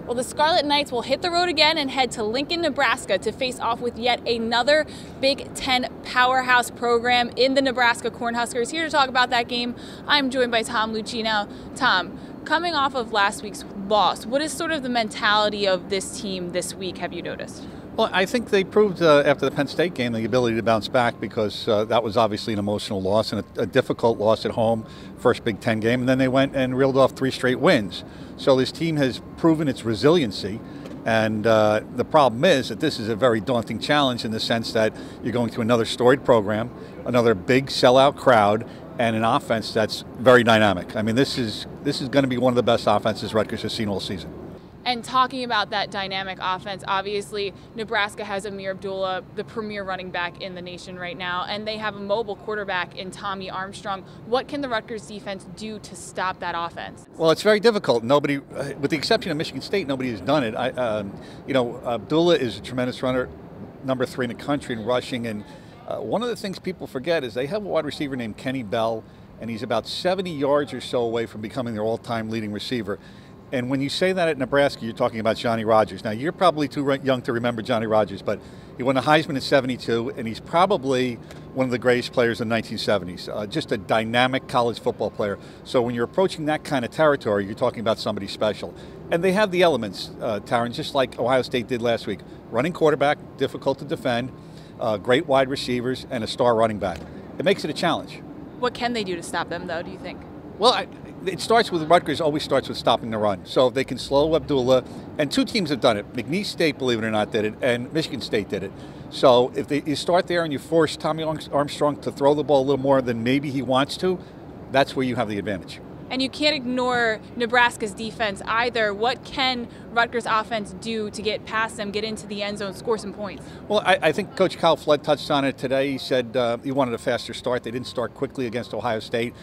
Well, the Scarlet Knights will hit the road again and head to Lincoln, Nebraska to face off with yet another Big Ten powerhouse program in the Nebraska Cornhuskers. Here to talk about that game, I'm joined by Tom Luicci. Now, Tom, coming off of last week's loss, what is sort of the mentality of this team this week, have you noticed? Well, I think they proved after the Penn State game the ability to bounce back, because that was obviously an emotional loss and a difficult loss at home, first Big Ten game, and then they went and reeled off 3 straight wins. So this team has proven its resiliency, and the problem is that this is a very daunting challenge in the sense that you're going to another storied program, another big sellout crowd, and an offense that's very dynamic. I mean, this is going to be one of the best offenses Rutgers has seen all season. And talking about that dynamic offense, obviously Nebraska has Amir Abdullah, the premier running back in the nation right now, and they have a mobile quarterback in Tommy Armstrong. What can the Rutgers defense do to stop that offense? Well, it's very difficult. Nobody, with the exception of Michigan State, nobody has done it. Abdullah is a tremendous runner, number 3 in the country in rushing, and one of the things people forget is they have a wide receiver named Kenny Bell, and he's about 70 yards or so away from becoming their all-time leading receiver. And when you say that at Nebraska, you're talking about Johnny Rodgers. Now, you're probably too young to remember Johnny Rodgers, but he won the Heisman in '72, and he's probably one of the greatest players in the 1970s. Just a dynamic college football player. So when you're approaching that kind of territory, you're talking about somebody special. And they have the elements, Taryn, just like Ohio State did last week. Running quarterback, difficult to defend, great wide receivers, and a star running back. It makes it a challenge. What can they do to stop them, though, do you think? Well, it starts with Rutgers, always starts with stopping the run. So if they can slow Abdullah, and 2 teams have done it. McNeese State, believe it or not, did it, and Michigan State did it. So if you start there and you force Tommy Armstrong to throw the ball a little more than maybe he wants to, that's where you have the advantage. And you can't ignore Nebraska's defense either. What can Rutgers offense do to get past them, get into the end zone, score some points? Well, I think Coach Kyle Flood touched on it today. He said he wanted a faster start. They didn't start quickly against Ohio State.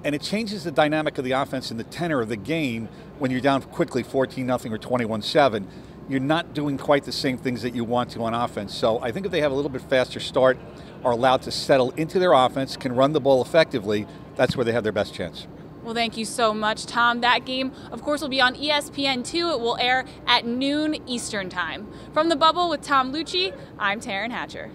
And it changes the dynamic of the offense and the tenor of the game when you're down quickly 14-0 or 21-7. You're not doing quite the same things that you want to on offense. So I think if they have a little bit faster start, are allowed to settle into their offense, can run the ball effectively, that's where they have their best chance. Well, thank you so much, Tom. That game, of course, will be on ESPN2. It will air at noon Eastern Time. From the Bubble with Tom Luicci, I'm Taryn Hatcher.